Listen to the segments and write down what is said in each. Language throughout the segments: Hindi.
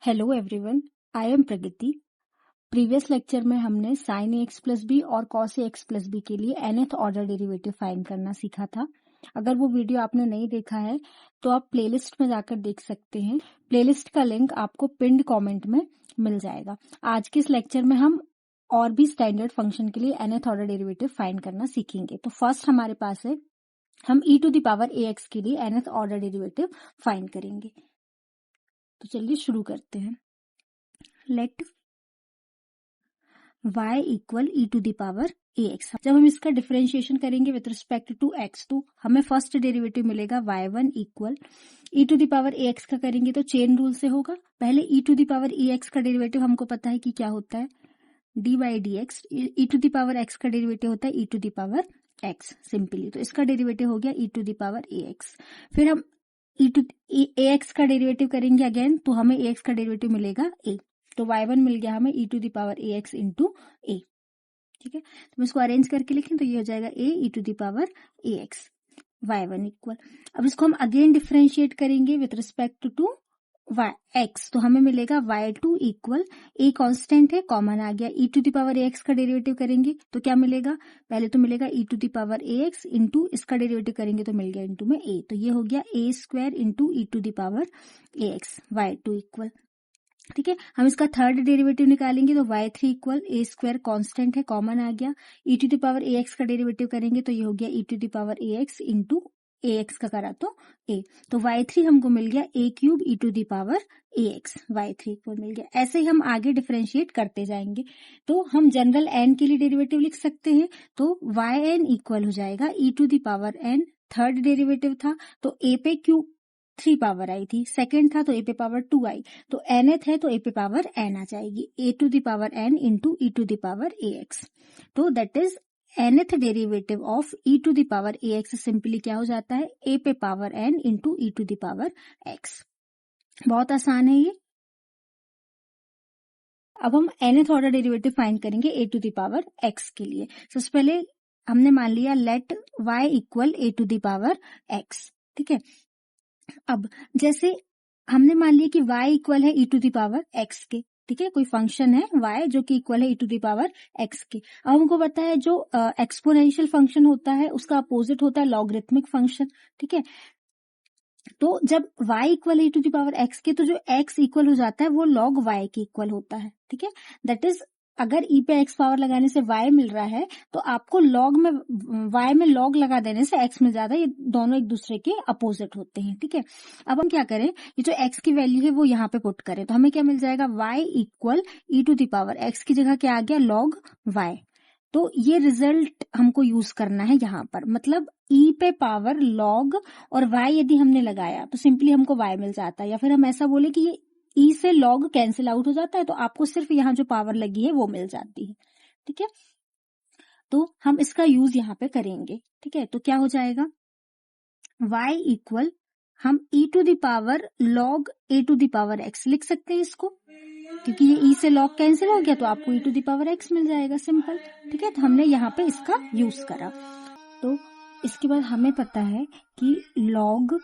Hello everyone, I am Pragati. Previous lecture में हमने साइन ए एक्स प्लस बी और cos A x plus B के लिए nth ऑर्डर डेरिवेटिव फाइंड करना सीखा था। अगर वो वीडियो आपने नहीं देखा है तो आप प्लेलिस्ट में जाकर देख सकते हैं। प्लेलिस्ट का लिंक आपको पिन्ड कमेंट में मिल जाएगा। आज के इस लेक्चर में हम और भी स्टैंडर्ड फंक्शन के लिए nth ऑर्डर डेरिवेटिव फाइंड करना सीखेंगे। तो फर्स्ट हमारे पास है, हम e to the power a x के लिए nth ऑर्डर डेरिवेटिव फाइंड करेंगे। तो चलिए शुरू करते हैं। Let y equal e to the power a x. जब हम इसका डिफरेंशिएशन करेंगे विथ रिस्पेक्ट टू x तो हमें फर्स्ट डेरिवेटिव मिलेगा y1 equal e to the power a x का करेंगे तो चेन रूल से होगा। पहले e to the power a x का डेरिवेटिव हमको पता है कि क्या होता है, d by d x. E to the power x का डेरिवेटिव होता है e to the power x simply. तो इसका डेरिवेटिव हो गया e to the power a x. फिर हम ई टू ए एक्स का डेरिवेटिव करेंगे अगेन तो हमें ए एक्स का डेरिवेटिव मिलेगा ए। तो y1 मिल गया हमें e to the power a x into a. ठीक है, तो मैं इसको अरेंज करके लिखें तो ये हो जाएगा a e to the power a x y1 equal. अब इसको हम अगेन डिफरेंशिएट करेंगे विथ रिस्पेक्ट टू x तो हमें मिलेगा y2 इक्वल ए कांस्टेंट है, कॉमन आ गया। E to the power a x का डेरिवेटिव करेंगे तो क्या मिलेगा, पहले तो मिलेगा e to the power a x into इसका डेरिवेटिव करेंगे तो मिल गया इंटू में ए। तो ये हो गया a square into e to the power a x y2 equal. ठीक है, हम इसका थर्ड डेरिवेटिव निकालेंगे तो y3 equal a square constant है, कॉमन आ गया। E to the power a x का डेरिवेटिव करेंगे तो ये हो गया e to the power a x into a x का करा तो ए। तो y3 हमको मिल गया a cube e to the power a x, y3 equal मिल गया। ऐसे ही हम आगे डिफरेंशिएट करते जाएंगे। तो हम जनरल n के लिए डेरिवेटिव लिख सकते हैं तो yn इक्वल हो जाएगा e to the power n। Third derivative था तो ए पे क्यूब 3 पावर आई थी, सेकेंड था तो ए पे पावर 2 आई, तो nth है तो ए पे पावर n आ जाएगी, a to the power n into e to the power a x. तो that is nth derivative of e to the power a x simply क्या हो जाता है, ए पे power n into e to the power x. बहुत आसान है ये। अब हम nth ऑर्डर डेरिवेटिव फाइंड करेंगे a to the power x के लिए। सबसे पहले हमने मान लिया let y equal a to the power x. ठीक है, अब जैसे हमने मान लिया कि y इक्वल है e to the power x के, ठीक है, कोई फंक्शन है y जो कि इक्वल है e to the power x के। अब हमको पता है जो एक्सपोनेंशियल फंक्शन होता है उसका अपोजिट होता है लॉगरिथमिक फंक्शन। ठीक है, तो जब y इक्वल है e to the power x के तो जो x इक्वल हो जाता है वो log y के इक्वल होता है। ठीक है, दैट इज अगर e पे x पावर लगाने से y मिल रहा है तो आपको log में y में log लगा देने से x मिल जाता है। ये दोनों एक दूसरे के अपोजिट होते हैं। ठीक है, अब हम क्या करें, ये जो x की वैल्यू है वो यहाँ पे पुट करें तो हमें क्या मिल जाएगा, y equal e to the power x की जगह क्या आ गया log y। तो ये रिजल्ट हमको यूज करना है यहाँ पर, मतलब e पे पावर log और y यदि हमने लगाया तो सिंपली हमको y मिल जाता है, या फिर हम ऐसा बोले कि ये ई से लॉग कैंसिल आउट हो जाता है तो आपको सिर्फ यहाँ जो पावर लगी है वो मिल जाती है। ठीक है, तो हम इसका यूज यहाँ पे करेंगे। ठीक है, तो क्या हो जाएगा, y इक्वल हम e to the power log a to the power x लिख सकते हैं इसको, क्योंकि ये ई से लॉग कैंसिल हो गया तो आपको ई टू द पावर एक्स मिल जाएगा, सिंपल। ठीक है, तो हमने यहाँ पे इसका यूज करा। तो इसके बाद हमें पता है कि log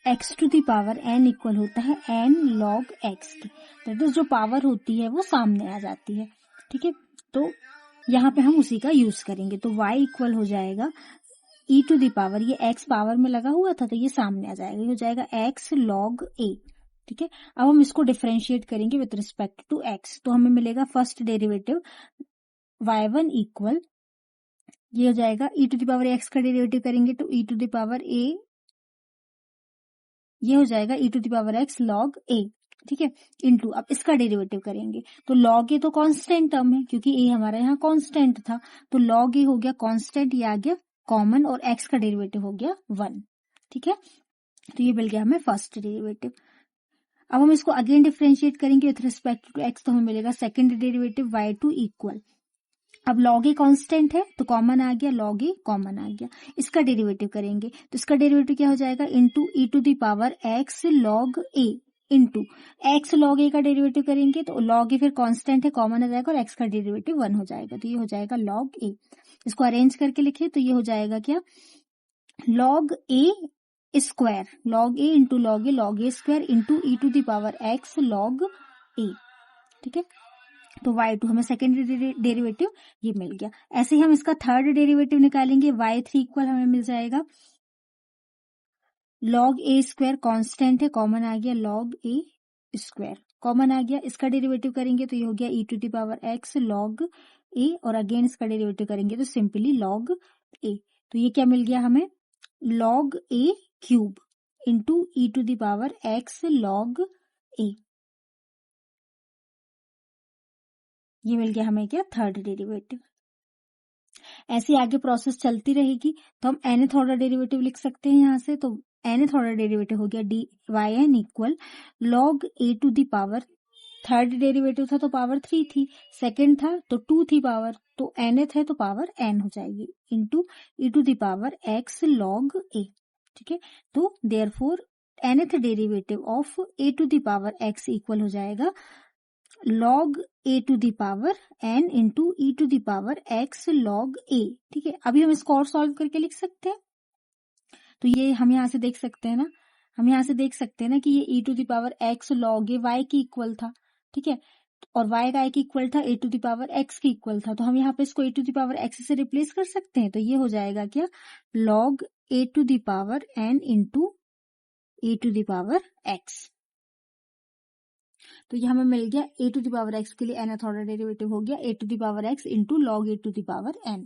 x to the power n equal होता है n log x की, दैट इज जो पावर होती है वो सामने आ जाती है। ठीक है, तो यहाँ पे हम उसी का यूज करेंगे तो y इक्वल हो जाएगा e टू दी पावर, ये x पावर में लगा हुआ था तो ये सामने आ जाएगा, ये हो जाएगा x log a। ठीक है, अब हम इसको डिफरेंशिएट करेंगे विथ रिस्पेक्ट टू x तो हमें मिलेगा फर्स्ट डेरिवेटिव y1 इक्वल, ये हो जाएगा e to the power x का डेरिवेटिव करेंगे तो e to the power a, ये हो जाएगा e to the power x log a. ठीक है, इंटू अब इसका डेरिवेटिव करेंगे तो लॉग ए तो कांस्टेंट टर्म है क्योंकि ए हमारा यहाँ कांस्टेंट था, तो लॉग ए हो गया कांस्टेंट, ये आ गया कॉमन और एक्स का डेरिवेटिव हो गया 1। ठीक है, तो ये मिल गया हमें फर्स्ट डेरिवेटिव। अब हम इसको अगेन डिफरेंशिएट करेंगे विथ रिस्पेक्ट टू एक्स तो हमें मिलेगा सेकेंड डेरिवेटिव y2 इक्वल, अब log ए कांस्टेंट है तो कॉमन आ गया, log ए कॉमन आ गया। इसका डेरिवेटिव करेंगे तो इसका डेरिवेटिव क्या हो जाएगा, into e to the power x log a into x log a का डेरिवेटिव करेंगे तो log ए फिर कांस्टेंट है, कॉमन आ जाएगा और x का डेरिवेटिव 1 हो जाएगा, तो ये हो जाएगा log ए। इसको अरेंज करके लिखे तो ये हो जाएगा क्या, log a square, log a into log a square into e to the power x log a. ठीक है, तो y2 हमें सेकेंड डेरिवेटिव ये मिल गया। ऐसे ही हम इसका थर्ड डेरिवेटिव निकालेंगे, y3 इक्वल हमें मिल जाएगा लॉग ए स्क्वायर, कॉन्स्टेंट है, कॉमन आ गया, लॉग ए स्क्वायर कॉमन आ गया। इसका डेरिवेटिव करेंगे तो ये हो गया e to the power x log a, और अगेन इसका डेरिवेटिव करेंगे तो सिंपली लॉग ए। तो ये क्या मिल गया हमें, log a cube into e to the power x log a. ये मिल गया हमें क्या, थर्ड डेरिवेटिव। ऐसे आगे प्रोसेस चलती रहेगी तो हम nth ऑर्डर डेरिवेटिव लिख सकते हैं यहाँ से। तो nth ऑर्डर डेरिवेटिव हो गया d y n equal log a to the power, third derivative था तो पावर 3 थी, सेकंड था तो 2 थी पावर, तो nth है तो पावर n हो जाएगी into e to the power x log a. ठीक है, तो therefore nth derivative of a to the power x equal हो जाएगा log a to the power n into e to the power x log a। ठीक है, अभी हम इसको और सॉल्व करके लिख सकते हैं। तो ये हम यहाँ से देख सकते हैं ना, हम यहाँ से देख सकते हैं ना कि ये e to the power x log a y के इक्वल था। ठीक है, और y का इक्वल था a to the power x के इक्वल था, तो हम यहाँ पे इसको a to the power x से रिप्लेस कर सकते हैं। तो ये हो जाएगा क्या, log a to the power n into a to the power x। तो ये हमें मिल गया a to the power x के लिए nth ऑर्डर डेरिवेटिव हो गया a to the power x into log a to the power n।